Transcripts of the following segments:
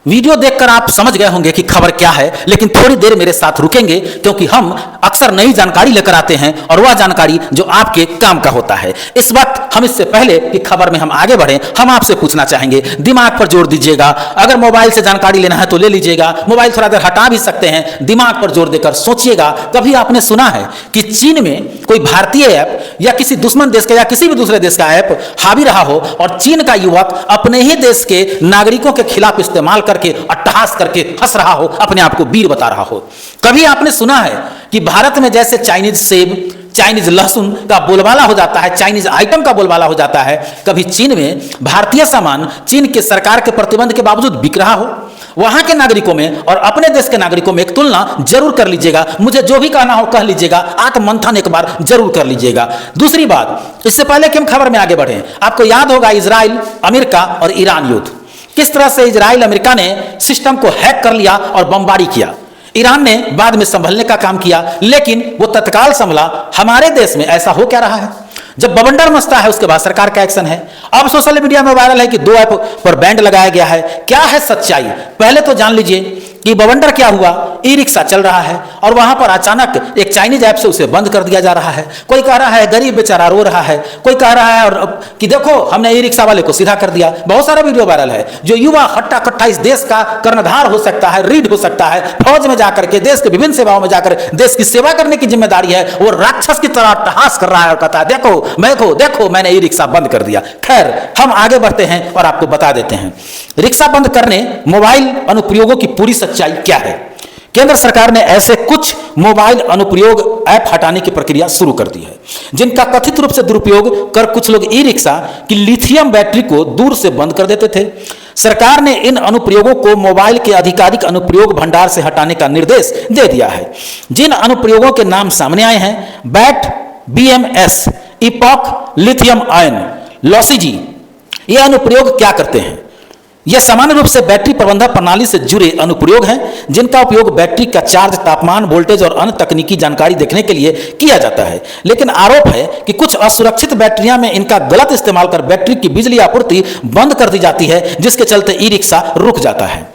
Video देखकर आप समझ गए होंगे कि खबर क्या है, लेकिन थोड़ी देर मेरे साथ रुकेंगे क्योंकि हम अक्सर नई जानकारी लेकर आते हैं और वह जानकारी जो आपके काम का होता है। इस वक्त हम इससे पहले कि खबर में हम आगे बढ़ें, हम आपसे पूछना चाहेंगे, दिमाग पर जोर दीजिएगा। अगर मोबाइल से जानकारी लेना है तो ले लीजिएगा, मोबाइल थोड़ा देर हटा भी सकते हैं। दिमाग पर जोर देकर सोचिएगा, कभी आपने सुना है कि चीन में कोई भारतीय ऐप या किसी दुश्मन देश का या किसी भी दूसरे देश का ऐप हावी रहा हो और चीन का युवक अपने ही देश के नागरिकों के खिलाफ इस्तेमाल करके अट्टहास करके हंस रहा हो, अपने आप को वीर बता रहा हो? कभी आपने सुना है कि भारत में जैसे चाइनीज सेब, चाइनीज लहसुन का बोलबाला हो जाता है, चाइनीज आइटम का बोलबाला हो जाता है, कभी चीन में भारतीय सामान चीन के सरकार के प्रतिबंध के बावजूद बिक रहा हो? वहां के नागरिकों में और अपने देश के नागरिकों में एक तुलना जरूर कर लीजिएगा। मुझे जो भी कहना हो कह लीजिएगा, आत्ममंथन एक बार जरूर कर लीजिएगा। दूसरी बात, इससे पहले कि हम खबर में आगे बढ़ें, आपको याद होगा इजराइल, अमेरिका और ईरान युद्ध, किस तरह से इजराइल अमेरिका ने सिस्टम को हैक कर लिया और बमबारी किया। ईरान ने बाद में संभलने का काम किया, लेकिन वो तत्काल संभला। हमारे देश में ऐसा हो क्या रहा है? जब बवंडर मचता है उसके बाद सरकार का एक्शन है। अब सोशल मीडिया में वायरल है कि 2 ऐप पर बैन लगाया गया है। क्या है सच्चाई? पहले तो जान लीजिए कि बवंडर क्या हुआ। ई रिक्शा चल रहा है और वहां पर अचानक एक चाइनीज ऐप से उसे बंद कर दिया जा रहा है। कोई कह रहा है गरीब बेचारा रो रहा है, कोई कह रहा है और कि देखो हमने ई रिक्शा वाले को सीधा कर दिया। बहुत सारा वीडियो वायरल है। जो युवा हट्टा कट्टा इस देश का कर्णधार हो सकता है, रीढ़ हो सकता है, फौज में जाकर के देश के विभिन्न सेवाओं में जाकर देश की सेवा करने की जिम्मेदारी है, वो राक्षस की तरह अट्टहास कर रहा है और कहता है देखो देखो मैंने ई रिक्शा बंद कर दिया। खैर, हम आगे बढ़ते हैं और आपको बता देते हैं रिक्शा बंद करने मोबाइल अनुप्रयोगों की पूरी सच्चाई क्या है। केंद्र सरकार ने ऐसे कुछ मोबाइल अनुप्रयोग ऐप हटाने की प्रक्रिया शुरू कर दी है, जिनका कथित रूप से दुरुपयोग कर कुछ लोग ई रिक्शा की लिथियम बैटरी को दूर से बंद कर देते थे। सरकार ने इन अनुप्रयोगों को मोबाइल के आधिकारिक अनुप्रयोग भंडार से हटाने का निर्देश दे दिया है। जिन अनुप्रयोगों के नाम सामने आए हैं, bat BMS, Epoch lithium ion, लॉसिजी, ये अनुप्रयोग क्या करते हैं? यह सामान्य रूप से बैटरी प्रबंधन प्रणाली से जुड़े अनुप्रयोग हैं, जिनका उपयोग बैटरी का चार्ज, तापमान, वोल्टेज और अन्य तकनीकी जानकारी देखने के लिए किया जाता है। लेकिन आरोप है कि कुछ असुरक्षित बैटरियां में इनका गलत इस्तेमाल कर बैटरी की बिजली आपूर्ति बंद कर दी जाती है, जिसके चलते ई रिक्शा रुक जाता है।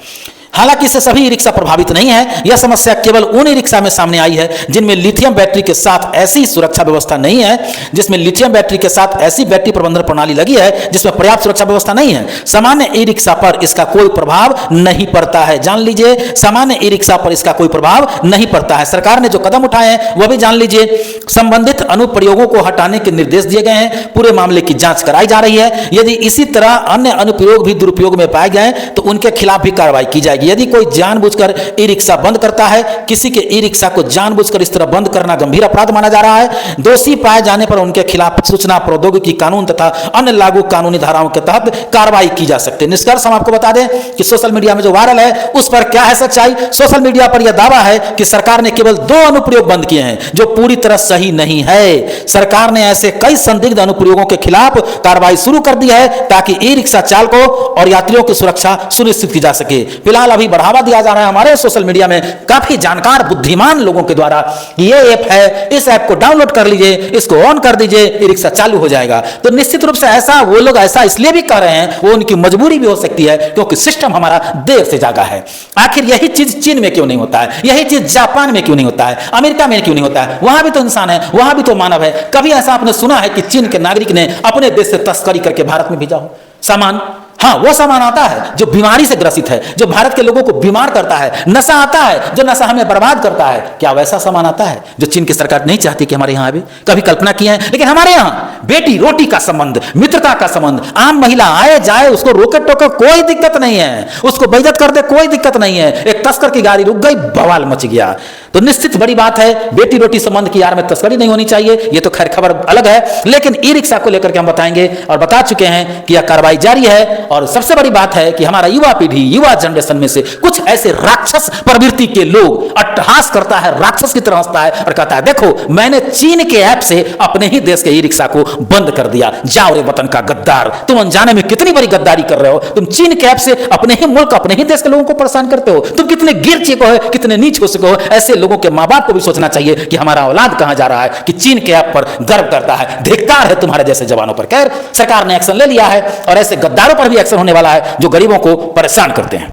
हालांकि इससे सभी ई रिक्शा प्रभावित नहीं है। यह समस्या केवल उन ई रिक्शा में सामने आई है जिनमें लिथियम बैटरी के साथ ऐसी सुरक्षा व्यवस्था नहीं है, जिसमें लिथियम बैटरी के साथ ऐसी बैटरी प्रबंधन प्रणाली लगी है जिसमें पर्याप्त सुरक्षा व्यवस्था नहीं है। सामान्य ई रिक्शा पर इसका कोई प्रभाव नहीं पड़ता है। जान लीजिए, सामान्य ई रिक्शा पर इसका कोई प्रभाव नहीं पड़ता है। सरकार ने जो कदम उठाए हैं वह भी जान लीजिए। संबंधित अनुप्रयोगों को हटाने के निर्देश दिए गए हैं। पूरे मामले की जांच कराई जा रही है। यदि इसी तरह अन्य अनुप्रयोग भी दुरुपयोग में पाए गए तो उनके खिलाफ भी कार्रवाई की जाएगी। यदि कोई जानबूझकर ई रिक्शा बंद करता है, किसी के ई रिक्शा को जानबूझकर इस तरह बंद करना गंभीर अपराध माना जा रहा है। दोषी पाए जाने पर उनके खिलाफ सूचना प्रौद्योगिकी कानून तथा अन्य लागू कानूनी धाराओं के तहत कार्रवाई की जा सकती है। निष्कर्ष हम आपको बता दें कि सोशल मीडिया में जो वायरल है उस पर क्या है सच्चाई। सोशल मीडिया पर यह दावा है कि सरकार ने केवल 2 अनुप्रयोग बंद किए हैं, जो पूरी तरह सही नहीं है। सरकार ने ऐसे कई संदिग्ध अनुप्रयोगों के खिलाफ कार्रवाई शुरू कर दी है ताकि ई रिक्शा चालकों और यात्रियों की सुरक्षा सुनिश्चित की जा सके। फिलहाल अभी बढ़ावा दिया जा रहा है हमारे सोशल मीडिया में काफी जानकार बुद्धिमान लोगों के द्वारा, ये ऐप है, इस ऐप को डाउनलोड कर लीजिए, इसको ऑन कर दीजिए, ई रिक्शा चालू हो जाएगा। तो निश्चित रूप से ऐसा वो लोग ऐसा इसलिए भी कर रहे हैं, वो उनकी मजबूरी भी हो सकती है, क्योंकि सिस्टम हमारा देर से जागा है। आखिर यही चीज चीन में क्यों नहीं होता है? यही चीज जापान में क्यों नहीं होता है? अमेरिका में क्यों नहीं होता है? वहां भी तो इंसान है, वहां भी तो मानव है। कभी ऐसा आपने सुना है कि चीन के नागरिक ने अपने देश से तस्करी करके भारत में भेजा हो सामान? हाँ, वो सामान आता है जो बीमारी से ग्रसित है, जो भारत के लोगों को बीमार करता है। नशा आता है जो नशा हमें बर्बाद करता है। क्या वैसा सामान आता है जो चीन की सरकार नहीं चाहती कि हमारे यहाँ आवे? कभी कल्पना किया है? लेकिन हमारे यहाँ बेटी रोटी का संबंध, मित्रता का संबंध, आम महिला आए जाए उसको रोके टोके कोई दिक्कत नहीं है, उसको बेइज्जत कर दे कोई दिक्कत नहीं है। एक तस्कर की गाड़ी रुक गई, बवाल मच गया। तो निश्चित बड़ी बात है, बेटी रोटी संबंध की यार में तस्करी नहीं होनी चाहिए। ये तो खैर खबर अलग है, लेकिन ई रिक्शा को लेकर के हम बताएंगे और बता चुके हैं कि यह कार्रवाई जारी है। और सबसे बड़ी बात है कि हमारा युवा पीढ़ी, युवा जनरेशन में से कुछ ऐसे राक्षस प्रवृत्ति के लोग अट्टहास करता है, राक्षस की तरह हंसता है और कहता है देखो मैंने चीन के ऐप से अपने ही देश के ई रिक्शा को बंद कर दिया। जाओ रे वतन का गद्दार, तुम अनजाने में कितनी बड़ी गद्दारी कर रहे हो। तुम चीन के ऐप से अपने ही मुल्क, अपने ही देश के लोगों को परेशान करते हो। तुम कितने गिर चुके हो, कितने नीच हो सके हो। ऐसे लोगों के मां बाप को भी सोचना चाहिए कि हमारा औलाद कहां जा रहा है, कि चीन के ऐप पर गर्व करता है। धिक्कार है तुम्हारे जैसे जवानों पर। खैर, सरकार ने एक्शन ले लिया है और ऐसे गद्दारों पर भी एक्शन होने वाला है जो गरीबों को परेशान करते हैं।